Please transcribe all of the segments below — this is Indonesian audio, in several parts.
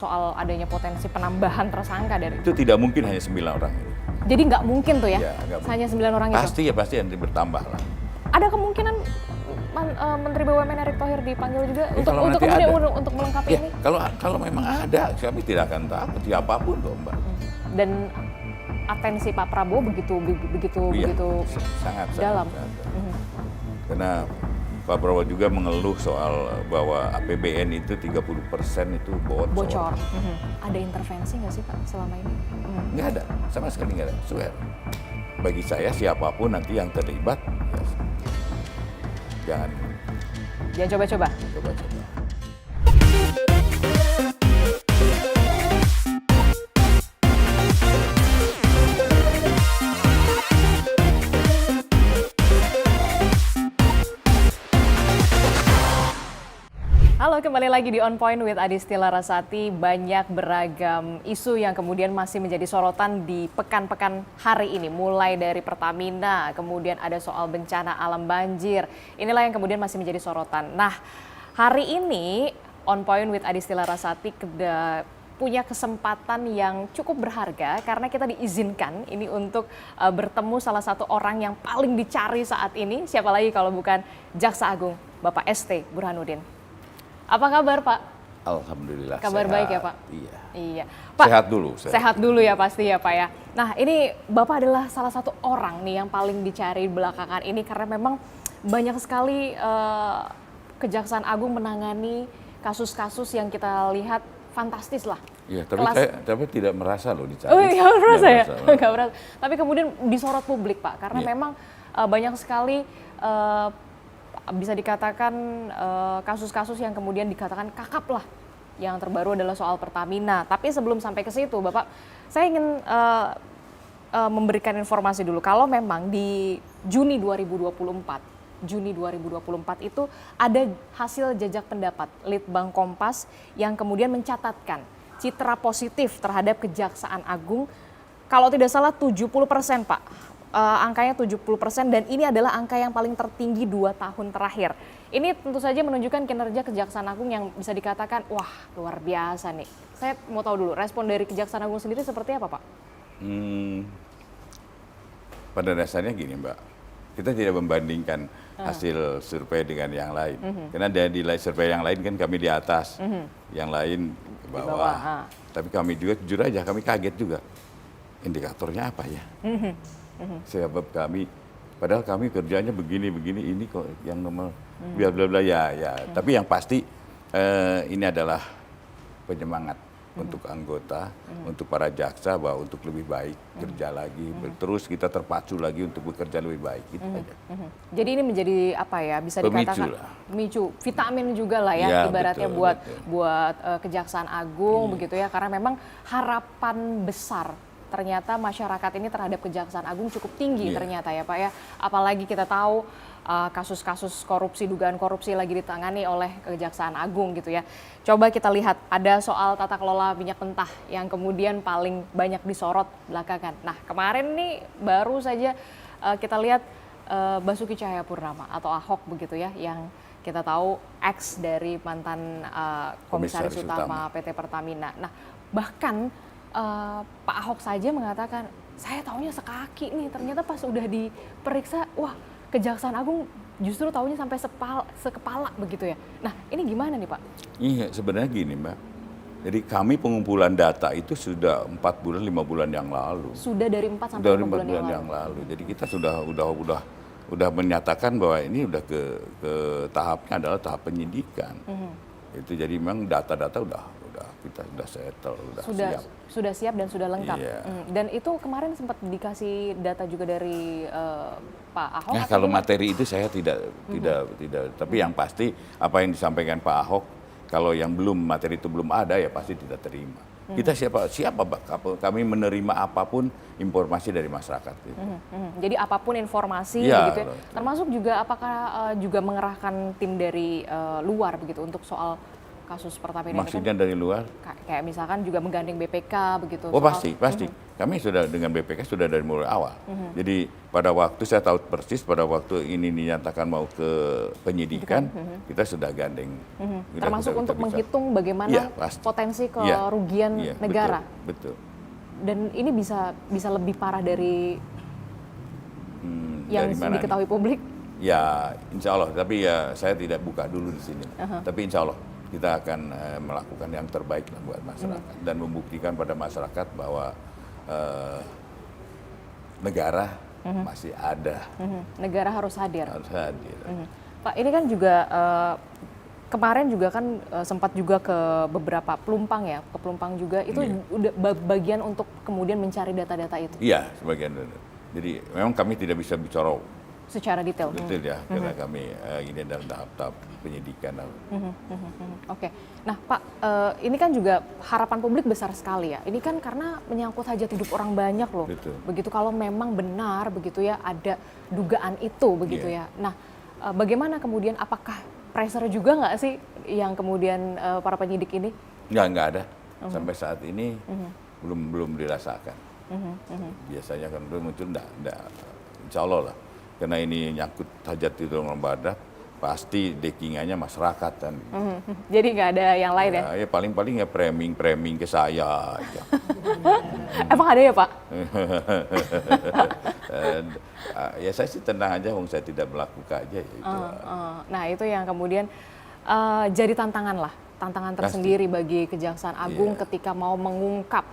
soal adanya potensi penambahan tersangka dari Itu tidak mungkin hanya 9 orang ini. Jadi nggak mungkin tuh ya, Ya, nggak mungkin. hanya 9 orang Pasti itu? ya, pasti nanti bertambah lah. Ada kemungkinan Menteri BUMN Erick Thohir dipanggil juga Ya, untuk kalau nanti kemudian ada. untuk melengkapi Ya, ini? kalau memang ada, kami tidak akan takut siapapun kok, Mbak. Dan atensi Pak Prabowo begitu Iya, begitu sangat dalam. sangat. Mhm. Karena Pak Prabowo juga mengeluh soal bahwa APBN itu 30% itu Bocor. Mhm. Ada intervensi nggak sih Pak selama ini? Mhm. Nggak ada, sama sekali nggak ada. Swear. Bagi saya siapapun nanti yang terlibat, ya, Jangan coba-coba. coba-coba. Halo, kembali lagi di On Point with Adisti Larasati. Banyak beragam isu yang kemudian masih menjadi sorotan di pekan-pekan hari ini. Mulai dari Pertamina, kemudian ada soal bencana alam banjir. Inilah yang kemudian masih menjadi sorotan. Nah, hari ini On Point with Adisti Larasati punya kesempatan yang cukup berharga karena kita diizinkan ini untuk bertemu salah satu orang yang paling dicari saat ini. Siapa lagi kalau bukan Jaksa Agung, Bapak ST Burhanuddin. Apa kabar Pak? Alhamdulillah. Kabar sehat. baik ya Pak? Iya. Iya. Pak, Sehat dulu. Sehat dulu ya pasti ya Pak ya. Nah ini Bapak adalah salah satu orang nih yang paling dicari belakangan ini karena memang banyak sekali Kejaksaan Agung menangani kasus-kasus yang kita lihat fantastis lah. Iya, tapi tidak merasa loh dicari. Oh iya, merasa ya? Merasa. Nggak merasa. Tapi kemudian disorot publik Pak karena memang banyak sekali bisa dikatakan kasus-kasus yang kemudian dikatakan kakap lah. Yang terbaru adalah soal Pertamina. Tapi sebelum sampai ke situ, Bapak, saya ingin memberikan informasi dulu. Kalau memang di Juni 2024 itu ada hasil jajak pendapat Litbang Kompas yang kemudian mencatatkan citra positif terhadap Kejaksaan Agung. Kalau tidak salah 70% Pak. Angkanya 70% dan ini adalah angka yang paling tertinggi 2 tahun terakhir. Ini tentu saja menunjukkan kinerja Kejaksaan Agung yang bisa dikatakan wah luar biasa nih. Saya mau tahu dulu respon dari Kejaksaan Agung sendiri seperti apa Pak? Pada dasarnya gini Mbak, kita tidak membandingkan hasil survei dengan yang lain. Karena di survei yang lain kan kami di atas, yang lain ke bawah. Tapi kami juga jujur aja kami kaget juga. Indikatornya apa ya? Sebab kami, padahal kami kerjanya begini ini kok yang nomor bla bla bla ya. Tapi yang pasti ini adalah penyemangat untuk anggota, untuk para jaksa bahwa untuk lebih baik kerja lagi, terus kita terpacu lagi untuk bekerja lebih baik. Gitu aja. Jadi ini menjadi apa ya? Bisa dikatakan pemicu, vitamin juga lah ya, ibaratnya betul, buat Kejaksaan Agung begitu ya, karena memang harapan besar. Ternyata masyarakat ini terhadap Kejaksaan Agung cukup tinggi ternyata ya Pak ya. Apalagi kita tahu kasus-kasus korupsi, dugaan korupsi lagi ditangani oleh Kejaksaan Agung gitu ya. Coba kita lihat ada soal tata kelola minyak mentah yang kemudian paling banyak disorot belakangan. Nah kemarin nih baru saja kita lihat Basuki Cahayapurnama atau Ahok begitu ya, yang kita tahu ex dari mantan komisaris utama PT Pertamina. Nah bahkan Pak Ahok saja mengatakan, saya taunya sekaki nih, ternyata pas udah diperiksa, wah Kejaksaan Agung justru taunya sampai sekepala begitu ya. Nah ini gimana nih Pak? Iya sebenarnya gini Mbak, jadi kami pengumpulan data itu sudah 4 bulan, 5 bulan yang lalu. Sudah dari 4 sampai 5 bulan yang lalu. Jadi kita sudah menyatakan bahwa ini udah ke tahapnya adalah tahap penyidikan. Itu jadi memang data-data kita sudah settle, sudah siap dan sudah lengkap. Dan itu kemarin sempat dikasih data juga dari Pak Ahok. Nah, kalau materi itu saya tidak, tapi yang pasti apa yang disampaikan Pak Ahok, kalau yang materi itu belum ada ya pasti tidak terima. Kita siapa kami menerima apapun informasi dari masyarakat. Gitu. Jadi apapun informasi begitu ya. Termasuk juga apakah juga mengerahkan tim dari luar begitu untuk soal kasus Pertamina. Maksudnya kan, dari luar? Kayak misalkan juga menggandeng BPK begitu. Oh pasti. kami sudah dengan BPK sudah dari mulai awal. Jadi pada waktu saya tahu persis pada waktu ini dinyatakan mau ke penyidikan, kita sudah gandeng. Termasuk untuk menghitung bagaimana Iya, potensi kerugian negara. Betul. Dan ini bisa lebih parah dari yang dari mana diketahui publik. Ya, insya Allah. Tapi ya saya tidak buka dulu di sini. Tapi insya Allah kita akan melakukan yang terbaik lah buat masyarakat dan membuktikan pada masyarakat bahwa negara masih ada. Negara harus hadir. Harus hadir. Pak, ini kan juga kemarin juga kan sempat juga ke beberapa pelumpang ya, ke pelumpang juga itu udah bagian untuk kemudian mencari data-data itu. Iya, sebagian. Jadi memang kami tidak bisa bicara Secara detail. ya, karena kami ini dalam tahap-tahap penyidikan. Oke. Nah, Pak, ini kan juga harapan publik besar sekali ya. Ini kan karena menyangkut hajat hidup orang banyak loh. Betul. Begitu kalau memang benar begitu ya ada dugaan itu begitu ya. Nah, bagaimana kemudian apakah pressure juga nggak sih yang kemudian para penyidik ini? Nggak ada. Sampai saat ini belum dirasakan. Biasanya kan muncul enggak. Insya Allah lah. Karena ini nyangkut hajat hidup orang badak, pasti dekingannya masyarakat kan. Jadi nggak ada yang lain ya? Ya paling-paling ya framing ke saya aja. Emang ada ya, Pak? Ya saya sih tenang aja, saya tidak melakukan aja. Nah itu yang kemudian jadi tantangan tersendiri bagi Kejaksaan Agung ketika mau mengungkap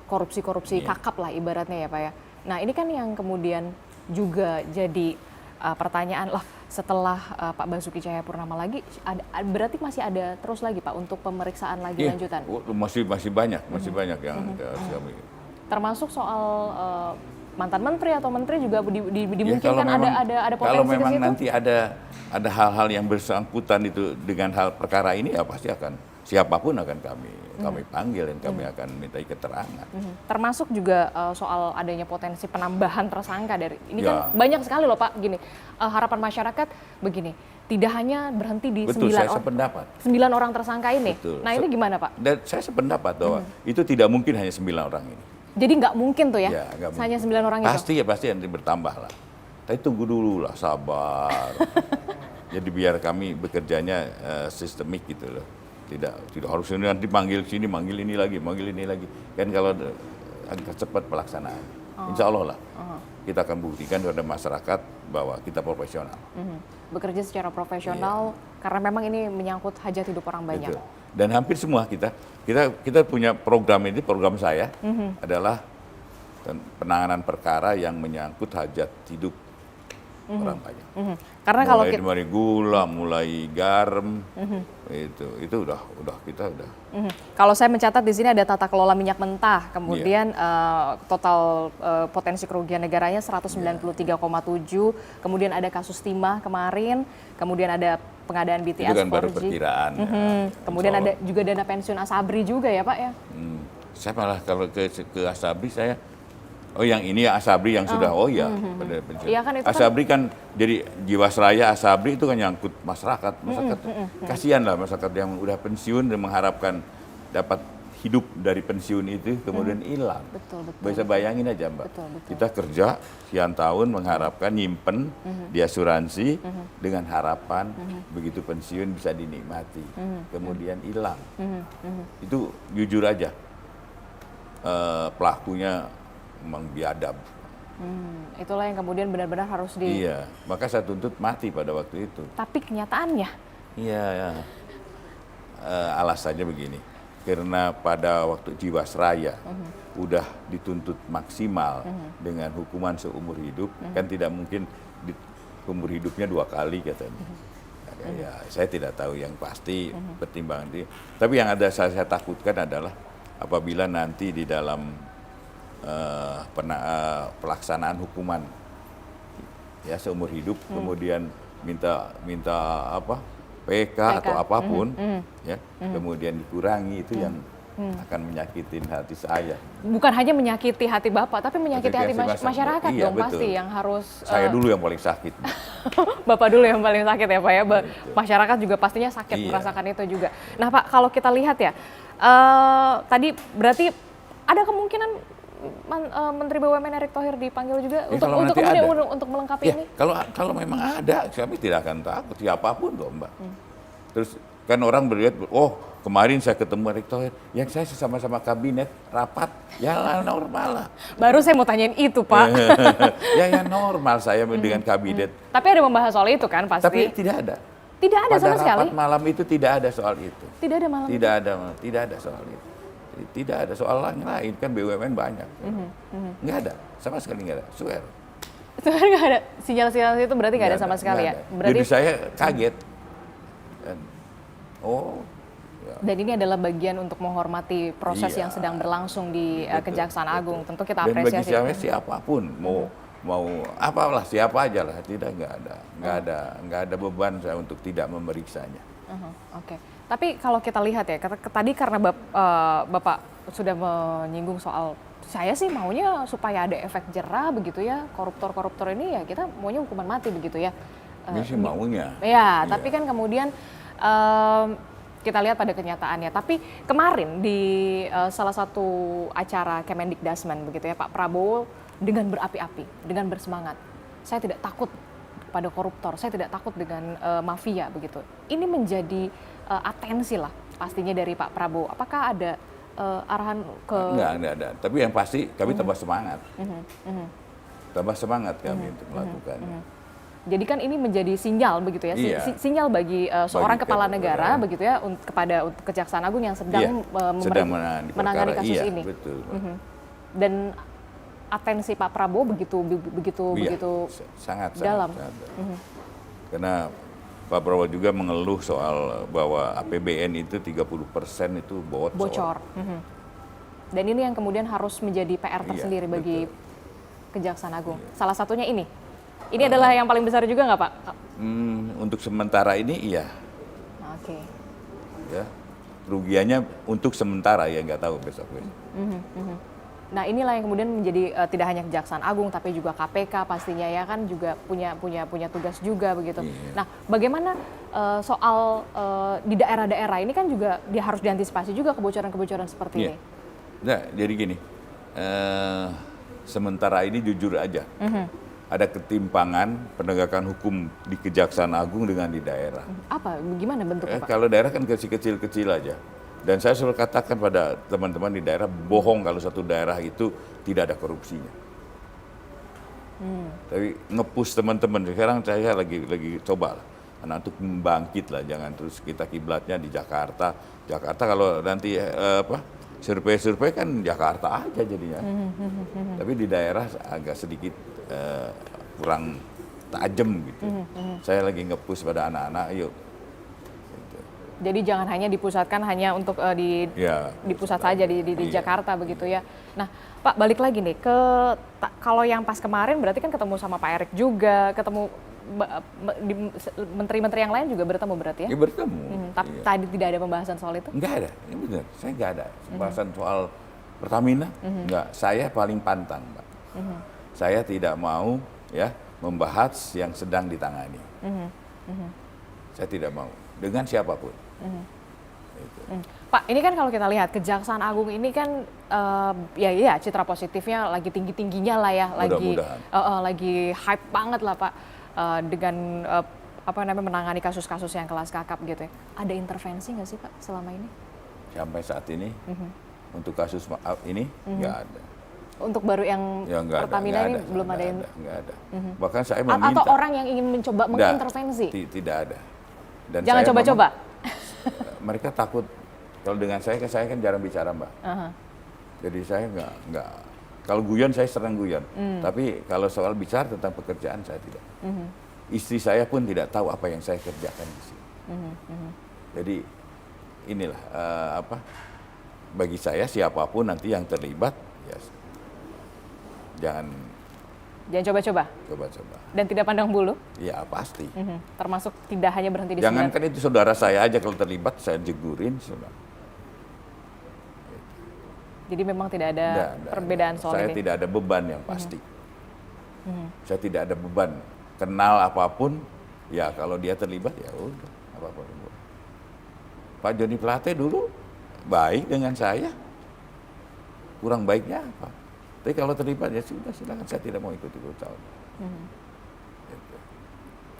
korupsi-korupsi kakap lah ibaratnya ya Pak ya. Nah ini kan yang kemudian juga jadi pertanyaan lah setelah Pak Basuki Cahayapurnama lagi, berarti masih ada terus lagi Pak untuk pemeriksaan lagi lanjutan? Masih banyak yang harus kami. Termasuk soal mantan menteri atau menteri juga dimungkinkan ada potensi kalau memang ke situ? Nanti ada hal-hal yang bersangkutan itu dengan hal perkara ini ya pasti akan siapapun akan kami panggil dan kami akan mintai keterangan. Termasuk juga soal adanya potensi penambahan tersangka dari ini kan banyak sekali loh Pak. Gini, harapan masyarakat begini, tidak hanya berhenti di 9 orang tersangka ini. Betul. Nah ini gimana Pak? Dan saya sependapat bahwa itu tidak mungkin hanya 9 orang ini. Jadi nggak mungkin tuh ya, hanya 9 orang pasti, itu? Pasti nanti bertambah lah. Tapi tunggu dulu lah, sabar. Jadi biar kami bekerjanya sistemik gitu loh. Tidak harus ini nanti manggil sini, manggil ini lagi. Kan kalau agak cepat pelaksanaan. Insya Allah lah. Kita akan buktikan kepada masyarakat bahwa kita profesional. Bekerja secara profesional karena memang ini menyangkut hajat hidup orang banyak. Betul. Dan hampir semua kita punya program ini, program saya adalah penanganan perkara yang menyangkut hajat hidup orang banyak. Karena mulai kalau dari gula, mulai garam, itu udah kita udah. Kalau saya mencatat di sini ada tata kelola minyak mentah, kemudian total potensi kerugian negaranya 193,7, kemudian ada kasus timah kemarin, kemudian ada pengadaan BTS 4G. Itu kan baru perkiraan. Kemudian ada juga dana pensiun Asabri juga ya Pak ya? Saya malah kalau ke Asabri saya, yang ini Asabri yang sudah, pada pensiun. Iya kan, itu Asabri kan jadi Jiwasraya Asabri itu kan nyangkut masyarakat. Kasihan lah masyarakat yang udah pensiun dan mengharapkan dapat hidup dari pensiun itu kemudian hilang. Betul. Bisa bayangin aja Mbak. Betul. Kita kerja sekian tahun mengharapkan nyimpen di asuransi dengan harapan begitu pensiun bisa dinikmati. Kemudian hilang. Itu jujur aja pelakunya memang biadab. Itulah yang kemudian benar-benar harus di... Iya, maka saya tuntut mati pada waktu itu. Tapi kenyataannya? Iya, alasannya begini. Karena pada waktu Jiwasraya udah dituntut maksimal dengan hukuman seumur hidup, kan tidak mungkin umur hidupnya 2 kali katanya. Ya, saya tidak tahu yang pasti pertimbangan dia. Tapi yang ada saya takutkan adalah apabila nanti di dalam pelaksanaan hukuman ya seumur hidup kemudian minta PK atau apapun ya kemudian dikurangi itu yang akan menyakitin hati saya. Bukan hanya menyakiti hati Bapak tapi menyakiti hati masyarakat iya, dong. betul. Pasti yang harus saya dulu yang paling sakit. Bapak dulu yang paling sakit ya Pak ya. Masyarakat juga pastinya sakit merasakan itu juga. Nah Pak, kalau kita lihat ya tadi berarti Ada kemungkinan Menteri BUMN Erick Thohir dipanggil juga kalau untuk nanti kemudian ada. untuk melengkapi Ya, ini? kalau memang ada, kami tidak akan takut siapapun kok Mbak. Terus kan orang berlihat, oh kemarin saya ketemu Erick Thohir, yang saya sama-sama kabinet rapat, ya normal lah. Baru saya mau tanyain itu, Pak. ya normal saya dengan kabinet. Tapi ada membahas soal itu kan pasti? Tapi tidak ada. Tidak ada Pada sama sekali? rapat malam itu tidak ada soal itu. Tidak ada malam Tidak ada soal itu. Tidak ada soal lain kan BUMN banyak. Nggak ada, sama sekali nggak ada. Swear. Sebenarnya nggak ada sinyal-sinyal itu berarti nggak ada sama sekali ya? Nggak ada. Berarti Jadi saya kaget. Dan, ya. dan ini adalah bagian untuk menghormati proses Iya. yang sedang berlangsung di Betul, Kejaksaan Agung. Tentu kita Dan bagi apresiasi. saya siapapun mau apalah siapa aja lah, nggak ada beban saya untuk tidak memeriksanya. Oke. Tapi kalau kita lihat ya, tadi karena Bapak sudah menyinggung soal saya sih maunya supaya ada efek jerah begitu ya, koruptor-koruptor ini ya kita maunya hukuman mati begitu ya. Ini sih maunya. Ya, tapi kan kemudian kita lihat pada kenyataannya. Tapi kemarin di salah satu acara Kemendikdasmen begitu ya, Pak Prabowo dengan berapi-api, dengan bersemangat. Saya tidak takut pada koruptor, saya tidak takut dengan mafia begitu. Ini menjadi atensi lah pastinya dari Pak Prabowo. Apakah ada arahan ke... Nggak ada. Tapi yang pasti kami tambah semangat. Tambah semangat kami untuk melakukannya. Jadi kan ini menjadi sinyal begitu ya, Iya. Sinyal bagi seorang kepala negara negara. begitu ya kepada Kejaksaan Agung yang sedang, sedang menangani perkara. kasus Iya, ini. Betul. Dan atensi Pak Prabowo begitu sangat dalam. Karena Pak Prabowo juga mengeluh soal bahwa APBN itu 30% itu bocor. Dan ini yang kemudian harus menjadi PR tersendiri bagi Kejaksaan Agung. Salah satunya ini. Ini adalah yang paling besar juga nggak Pak? Untuk sementara ini iya. Oke. Ya. Kerugiannya untuk sementara ya nggak tahu besok. Nah inilah yang kemudian menjadi tidak hanya Kejaksaan Agung tapi juga KPK pastinya ya kan juga punya tugas juga begitu. Iya. Nah bagaimana soal di daerah-daerah ini kan juga harus diantisipasi juga kebocoran-kebocoran seperti ini. Nah jadi gini, sementara ini jujur aja ada ketimpangan penegakan hukum di Kejaksaan Agung dengan di daerah. Apa? Gimana bentuknya Pak? Kalau daerah kan kecil-kecil aja. Dan saya selalu katakan pada teman-teman di daerah, bohong kalau satu daerah itu tidak ada korupsinya. Tapi nge-push teman-teman, sekarang saya lagi coba lah. Karena untuk membangkit lah, jangan terus kita kiblatnya di Jakarta. Jakarta kalau nanti survei-survei kan Jakarta aja jadinya. Tapi di daerah agak sedikit kurang tajam gitu. Saya lagi nge-push pada anak-anak, yuk. Jadi jangan hanya dipusatkan hanya untuk di pusat saja di Jakarta begitu ya. Nah Pak balik lagi nih ke kalau yang pas kemarin berarti kan ketemu sama Pak Erick juga, ketemu menteri-menteri yang lain juga bertemu berarti ya? Ya bertemu. Tapi tadi tidak ada pembahasan soal itu? Enggak ada, ini benar. Saya enggak ada pembahasan soal Pertamina. Enggak, saya paling pantang, Mbak. Saya tidak mau ya membahas yang sedang ditangani. Saya tidak mau dengan siapapun. Pak, ini kan kalau kita lihat Kejaksaan Agung ini kan ya citra positifnya lagi tinggi-tingginya lah ya, lagi hype banget lah Pak dengan menangani kasus-kasus yang kelas kakap gitu ya. Ada intervensi nggak sih Pak selama ini? Sampai saat ini untuk kasus ini nggak ada. Untuk baru yang Pertamina ini belum ada yang nggak ada. Bahkan saya meminta atau orang yang ingin mencoba mengintervensi. Tidak ada. Dan jangan coba-coba. Mereka takut kalau dengan saya kan jarang bicara Mbak. Jadi saya nggak kalau guyon saya sering guyon. Tapi kalau soal bicara tentang pekerjaan saya tidak. Istri saya pun tidak tahu apa yang saya kerjakan di sini. Jadi inilah bagi saya siapapun nanti yang terlibat ya jangan coba-coba. Coba-coba. Dan tidak pandang bulu? Ya pasti. Termasuk tidak hanya berhenti di jangankan itu saudara saya aja kalau terlibat saya jegurin sudah. Jadi memang tidak ada perbedaan soal saya ini? tidak ada beban yang pasti. Saya tidak ada beban. Kenal apapun, ya kalau dia terlibat ya udah apa-apa. Pak Joni Plate dulu baik dengan saya. kurang baiknya apa? Tapi kalau terlibat ya sudah, silakan, saya tidak mau ikut-ikut tahun. Gitu.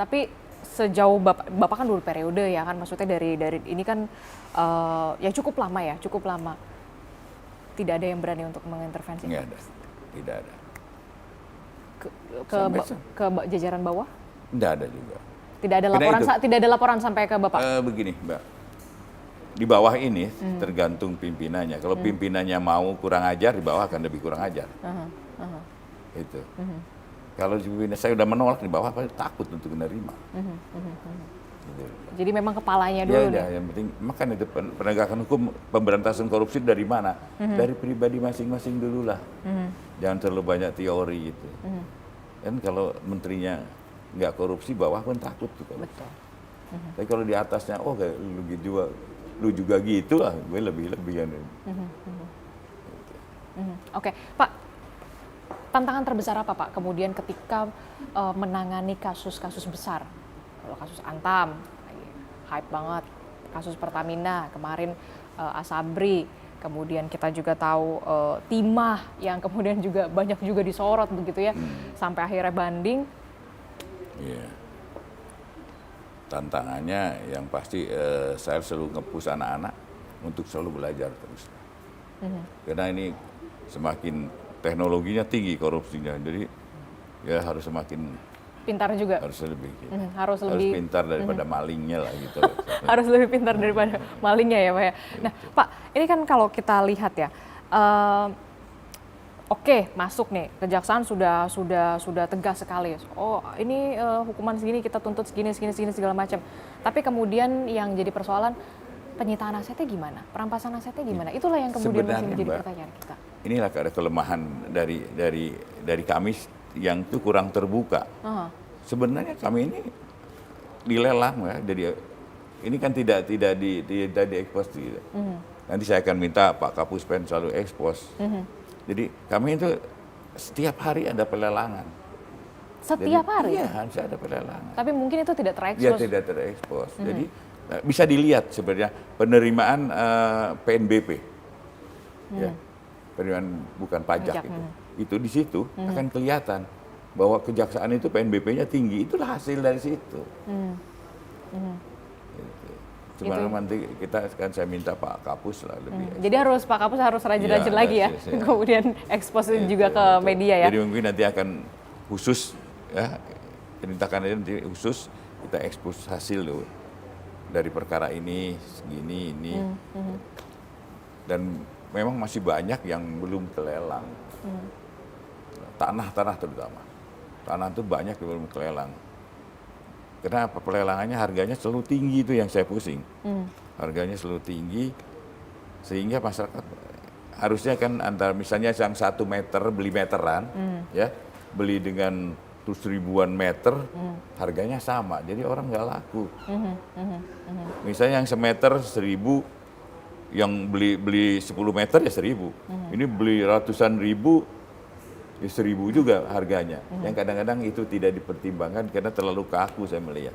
Tapi sejauh Bapak kan dulu periode ya kan, maksudnya dari ini kan ya cukup lama. Tidak ada yang berani untuk mengintervensi. Nggak ada, tidak ada. Ke jajaran bawah? Tidak ada juga. Tidak ada laporan sampai ke Bapak. Begini, Mbak. Di bawah ini tergantung pimpinannya. Kalau pimpinannya mau kurang ajar, di bawah akan lebih kurang ajar. Itu. Kalau pimpinan saya udah menolak, di bawah pasti takut untuk menerima. Gitu. Jadi memang kepalanya dulu nih. Yang penting makanya itu penegakan hukum, pemberantasan korupsi dari mana? Dari pribadi masing-masing dulu lah. Jangan terlalu banyak teori gitu. Dan kalau menterinya nggak korupsi, bawah pun takut tuh. Betul. Tapi kalau di atasnya, oh kayak lu juga gitu lah, gue lebih-lebihan. Oke, Pak, tantangan terbesar apa Pak kemudian ketika menangani kasus-kasus besar? Kalau kasus Antam, hype banget, kasus Pertamina, kemarin Asabri, kemudian kita juga tahu Timah yang kemudian juga banyak juga disorot begitu ya, sampai akhirnya banding. Iya. Tantangannya yang pasti saya selalu nge-push anak-anak untuk selalu belajar terus. Karena ini semakin teknologinya tinggi korupsinya, jadi ya harus semakin pintar juga. Harus lebih. Harus pintar daripada malingnya lah gitu. Harus lebih pintar daripada malingnya ya Pak ya. Nah Pak, ini kan kalau kita lihat ya, oke, masuk nih, kejaksaan sudah tegas sekali. Oh ini hukuman segini kita tuntut segini segala macam. Tapi kemudian yang jadi persoalan penyitaan asetnya gimana, perampasan asetnya gimana? Itulah yang kemudian masih menjadi pertanyaan kita. Inilah ada kelemahan dari kami yang itu kurang terbuka. Sebenarnya kami ini dilelang ya, jadi ini kan tidak diekspos. Nanti saya akan minta Pak Kapuspen selalu ekspos. Jadi kami itu setiap hari ada pelelangan. Setiap hari? Iya, harus ada pelelangan. Tapi mungkin itu tidak terekspos. Ya tidak terekspos. Jadi bisa dilihat sebenarnya penerimaan PNBP, ya, penerimaan bukan pajak itu. Itu di situ akan kelihatan bahwa kejaksaan itu PNBP-nya tinggi. Itulah hasil dari situ. Sebenarnya nanti kita kan saya minta Pak Kapus lah lebih. Jadi Pak Kapus harus rajin-rajin lagi ya, kemudian ekspos juga ke media ya. Jadi mungkin nanti akan khusus ya, perintahkan nanti khusus kita ekspos hasil loh dari perkara ini segini ini. Dan memang masih banyak yang belum kelelang. Tanah terutama. Tanah itu banyak yang belum kelelang. Kenapa? Pelelangannya harganya selalu tinggi, itu yang saya pusing. Harganya selalu tinggi, sehingga masyarakat harusnya kan antara misalnya yang 1 meter beli meteran, ya beli dengan terus ribuan meter, harganya sama, jadi orang nggak laku. Misalnya yang semeter 1.000, yang beli 10 meter ya 1.000. Ini beli ratusan ribu, ya 1.000 juga harganya. Yang kadang-kadang itu tidak dipertimbangkan karena terlalu kaku saya melihat.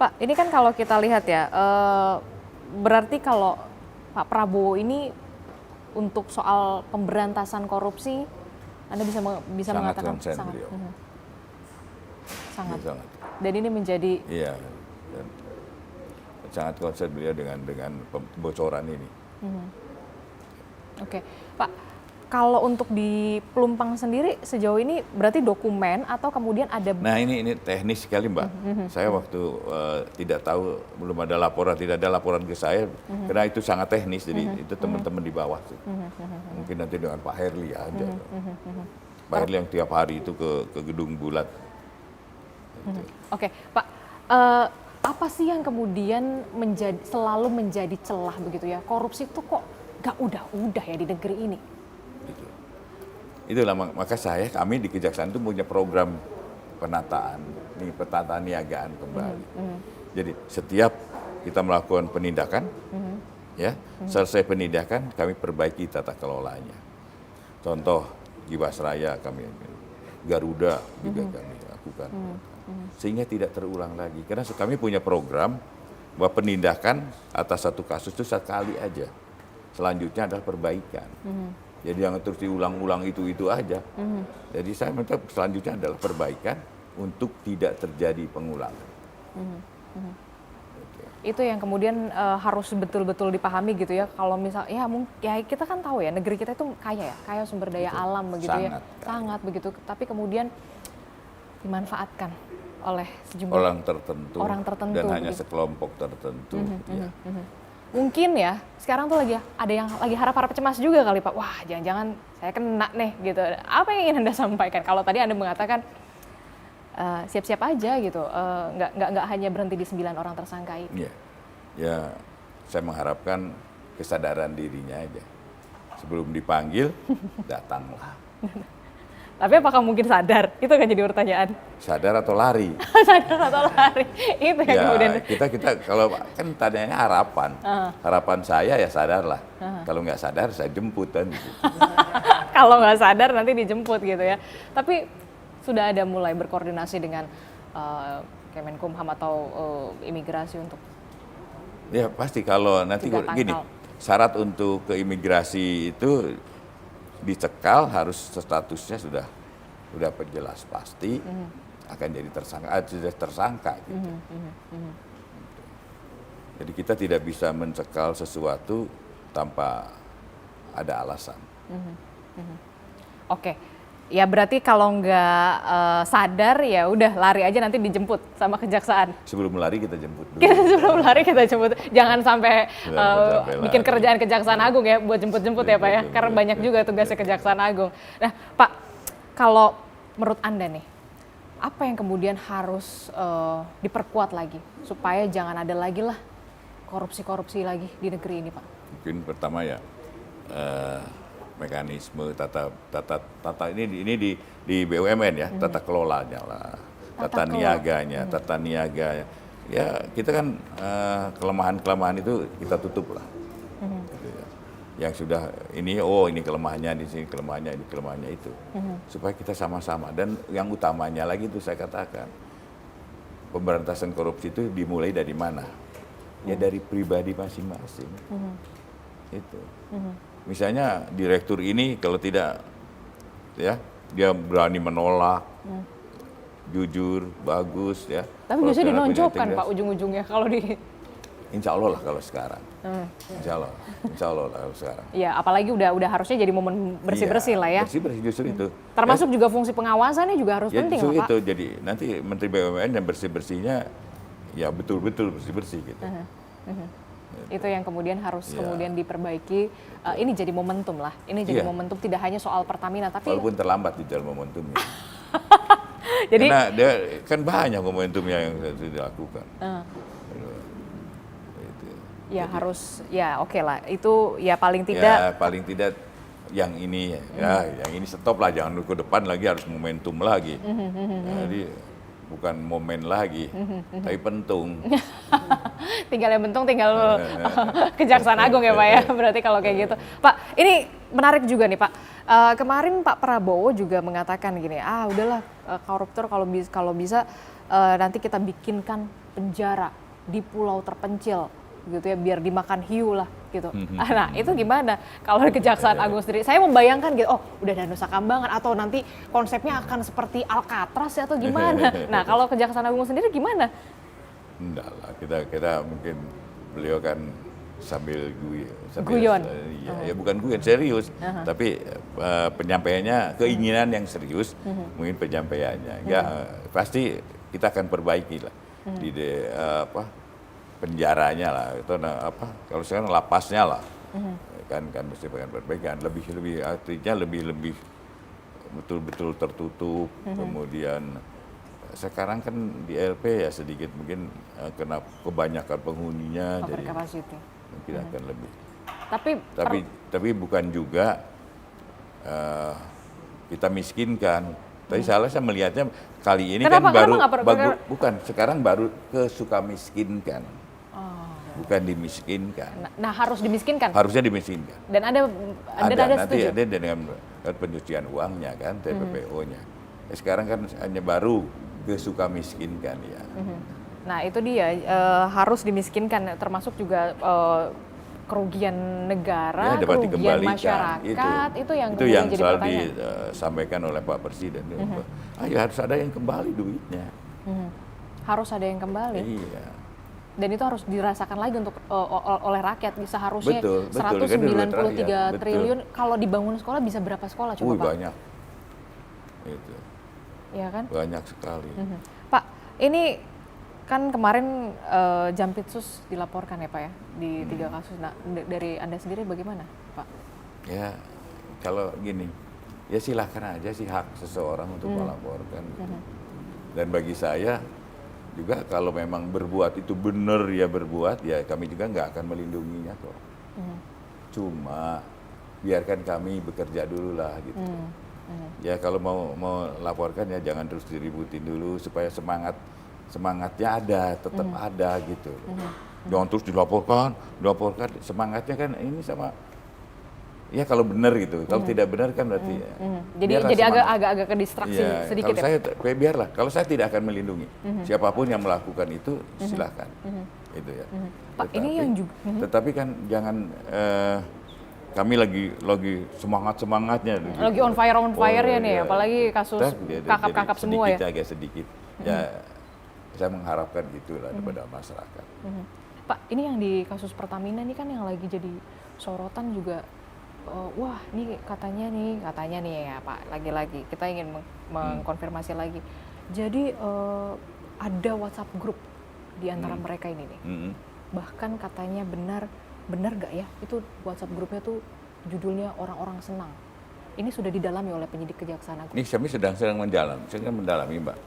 Pak, ini kan kalau kita lihat ya, berarti kalau Pak Prabowo ini untuk soal pemberantasan korupsi, Anda bisa mengatakan sangat. Sangat. Dan ini menjadi. Iya. Sangat konsen beliau dengan kebocoran ini. Oke, Pak. Kalau untuk di Pelumpang sendiri sejauh ini berarti dokumen atau kemudian ada. Nah ini teknis sekali Mbak. Saya waktu tidak tahu, belum ada laporan, tidak ada laporan ke saya karena itu sangat teknis. Jadi itu teman-teman di bawah sih. Mungkin nanti dengan Pak Herli aja. Pak Herli yang tiap hari itu ke Gedung Bulat. Oke, Pak. Apa sih yang kemudian selalu menjadi celah begitu ya? Korupsi itu kok gak udah ya di negeri ini? Gitu. Itulah maka kami di Kejaksaan itu punya program penataan niagaan kembali. Jadi setiap kita melakukan penindakan, ya selesai penindakan kami perbaiki tata kelolanya. Contoh Jiwasraya kami, Garuda juga kami lakukan, sehingga tidak terulang lagi. Karena kami punya program bahwa penindakan atas satu kasus itu sekali aja, selanjutnya adalah perbaikan. Jadi yang terus diulang-ulang itu aja. Jadi saya minta selanjutnya adalah perbaikan untuk tidak terjadi pengulangan. Itu yang kemudian harus betul-betul dipahami gitu ya. Kalau misal ya kita kan tahu ya negeri kita itu kaya sumber daya alam begitu ya. Sangat begitu. Tapi kemudian dimanfaatkan oleh sejumlah orang tertentu dan hanya begitu. sekelompok tertentu. Mungkin ya sekarang tuh ada yang lagi harap-harap cemas juga kali Pak. Wah, jangan-jangan saya kena nih gitu. Apa yang ingin Anda sampaikan? Kalau tadi Anda mengatakan siap-siap aja gitu, nggak hanya berhenti di 9 orang tersangka ini. Ya, saya mengharapkan kesadaran dirinya aja. Sebelum dipanggil, datanglah. Tapi apakah mungkin sadar? Itu kan jadi pertanyaan. Sadar atau lari? Sadar atau lari? Itu yang kemudian. Kita kalau kan tanyanya harapan. Harapan saya ya sadarlah. Kalau nggak sadar, saya jemput kan. Gitu. Kalau nggak sadar nanti dijemput gitu ya. Tapi sudah ada mulai berkoordinasi dengan Kemenkumham atau imigrasi untuk. Ya pasti kalau nanti gini, syarat untuk ke imigrasi itu dicekal harus statusnya sudah jelas pasti akan jadi tersangka gitu. Jadi kita tidak bisa mencekal sesuatu tanpa ada alasan. Oke. Ya berarti kalau nggak sadar ya udah lari aja nanti dijemput sama kejaksaan. Sebelum lari kita jemput dulu. Sebelum lari kita jemput. Jangan sampai bikin kerjaan Kejaksaan Agung ya buat jemput-jemput ya Pak ya. Karena banyak juga tugasnya Kejaksaan Agung. Nah Pak, kalau menurut Anda nih, apa yang kemudian harus diperkuat lagi supaya jangan ada lagi lah korupsi-korupsi lagi di negeri ini Pak? Mungkin pertama ya mekanisme tata ini di BUMN ya, tata kelolanya lah, tata niaganya, tata niaga. Ya kita kan kelemahan itu kita tutup lah. Gitu ya. Yang sudah ini kelemahannya di sini, kelemahannya itu. Supaya kita sama-sama, dan yang utamanya lagi itu saya katakan pemberantasan korupsi itu dimulai dari mana? Ya dari pribadi masing-masing. Itu. Misalnya direktur ini kalau tidak ya dia berani menolak, jujur, bagus ya. Tapi biasanya dinonjolkan Pak ujung-ujungnya kalau di. Insya Allah lah kalau sekarang. Insya Allah lah kalau sekarang. Ya apalagi udah harusnya jadi momen bersih-bersih lah ya. Bersih-bersih justru itu. Termasuk juga fungsi pengawasannya juga harus penting lah Pak. Itu jadi nanti Menteri BUMN yang bersih-bersihnya ya betul-betul bersih-bersih gitu. Itu yang kemudian harus kemudian diperbaiki. Ini jadi momentum lah. Ini jadi momentum tidak hanya soal Pertamina tapi walaupun terlambat di dalam momentumnya. Jadi karena dia kan banyak momentumnya yang sudah dilakukan. Ya jadi, harus oke lah. Itu ya paling tidak. Ya paling tidak yang ini yang ini stop lah, jangan ke depan lagi, harus momentum lagi. Jadi bukan momen lagi, tapi pentung. Tinggal yang pentung, tinggal Kejaksaan Agung ya Pak ya, berarti kalau kayak gitu. Pak, ini menarik juga nih Pak. Kemarin Pak Prabowo juga mengatakan gini, udahlah koruptor kalau bisa nanti kita bikinkan penjara di pulau terpencil gitu ya, biar dimakan hiu lah gitu. Nah itu gimana kalau Kejaksaan Agung sendiri? Saya membayangkan gitu, udah ada Nusa Kambangan atau nanti konsepnya akan seperti Alcatraz atau gimana? Nah kalau Kejaksaan Agung sendiri gimana? Enggak lah, kita mungkin beliau kan sambil guyon. Ya bukan guyon, serius. Tapi penyampaiannya keinginan yang serius, mungkin penyampaiannya. Pasti kita akan perbaiki lah di penjaranya lah, itu kalau sekarang lapasnya lah, kan mesti akan perbaikan, lebih artinya lebih betul-betul tertutup. Kemudian sekarang kan di LP ya sedikit mungkin kena kebanyakan penghuninya, jadi mungkin akan lebih. Tapi bukan juga kita miskinkan. Tapi saya melihatnya kali ini kan sekarang baru kesuka-miskinkan. Bukan dimiskinkan. Nah harus dimiskinkan. Harusnya dimiskinkan. Dan ada nanti ada dengan pencucian uangnya kan, TPPO-nya. Sekarang kan hanya baru kesuka miskinkan ya. Nah itu dia harus dimiskinkan, termasuk juga kerugian negara, ya, dapat kerugian dikembalikan. masyarakat, itu yang itu yang jadi selalu pertanyaan. disampaikan oleh Pak Presiden. Ayo harus ada yang kembali duitnya. Harus ada yang kembali. Iya. Dan itu harus dirasakan lagi untuk oleh rakyat. Seharusnya Betul, 193 kan triliun kalau dibangun sekolah bisa berapa sekolah coba Pak? Banyak. Itu. Iya kan? Banyak sekali. Pak, ini kan kemarin Jampitsus dilaporkan ya Pak ya di 3 kasus. Nah, dari Anda sendiri bagaimana Pak? Ya, kalau gini, ya silahkan aja sih hak seseorang untuk melaporkan. Dan bagi saya juga kalau memang berbuat itu benar ya berbuat, ya kami juga nggak akan melindunginya kok. Cuma biarkan kami bekerja dulu lah gitu. Ya kalau mau laporkan ya jangan terus diributin dulu supaya semangatnya ada, tetap ada gitu. Jangan terus dilaporkan, semangatnya kan ini sama. Ya kalau benar gitu, kalau tidak benar kan berarti. Jadi agak-agak ke distraksi Ya, sedikit kalau ya. biarlah. Kalau saya tidak akan melindungi siapapun yang melakukan itu silakan, itu ya. Pak, ini yang juga. Tetapi kan jangan kami lagi semangatnya. Lagi on fire ya nih, apalagi kasus kakap-kakap semua ya. Agak sedikit. Ya, saya mengharapkan gitulah kepada masyarakat. Pak, ini yang di kasus Pertamina ini kan yang lagi jadi sorotan juga. Wah, ini katanya nih ya Pak, lagi-lagi kita ingin mengkonfirmasi lagi. Jadi ada WhatsApp grup di antara mereka ini nih. Bahkan katanya benar gak ya itu WhatsApp grupnya tuh judulnya orang-orang senang. Ini sudah didalami oleh penyidik Kejaksaan Agung. Ini kami sedang mendalami Mbak.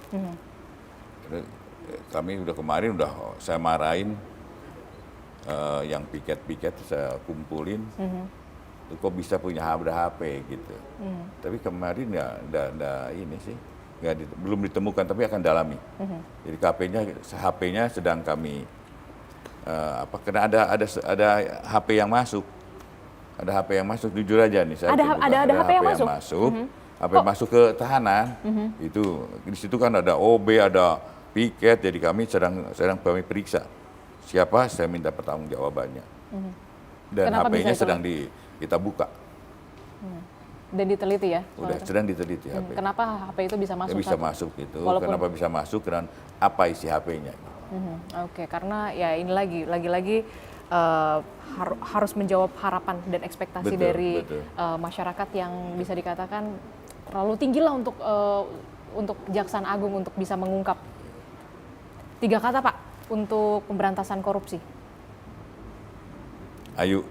Kami kemarin saya marahin yang piket saya kumpulin. Kok bisa punya HP gitu. Tapi kemarin ya ini sih belum ditemukan, tapi akan dalami. Jadi HP-nya sedang kami karena ada HP yang masuk. Ada HP yang masuk, jujur aja nih saya. Ada HP yang masuk. HP masuk ke tahanan. Itu di situ kan ada OB, ada piket, jadi kami sedang kami periksa. Siapa, saya minta pertanggungjawabannya. Dan HP-nya sedang kita buka. Dan diteliti ya? Sedang diteliti HP. Kenapa HP itu bisa masuk? Ya, bisa masuk gitu. Kenapa bisa masuk dan apa isi HP-nya? Oke, karena ya ini lagi-lagi harus menjawab harapan dan ekspektasi dari masyarakat yang bisa dikatakan terlalu tinggi lah untuk Kejaksaan Agung untuk bisa mengungkap. 3 kata Pak untuk pemberantasan korupsi. Ayo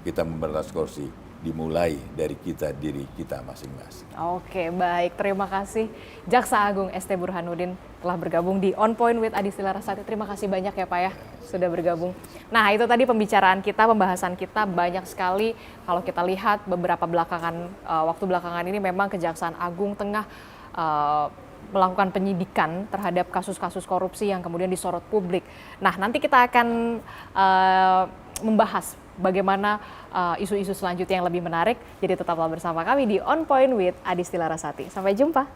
kita memberantas korupsi, dimulai dari diri kita masing-masing. Oke, baik. Terima kasih Jaksa Agung ST Burhanuddin telah bergabung di On Point with Adistila Rasati. Terima kasih banyak ya Pak ya sudah bergabung. Nah, itu tadi pembahasan kita banyak sekali. Kalau kita lihat beberapa waktu belakangan ini memang Kejaksaan Agung tengah melakukan penyidikan terhadap kasus-kasus korupsi yang kemudian disorot publik. Nah, nanti kita akan membahas bagaimana isu-isu selanjutnya yang lebih menarik. Jadi tetaplah bersama kami di On Point with Adistila Rasati. Sampai jumpa.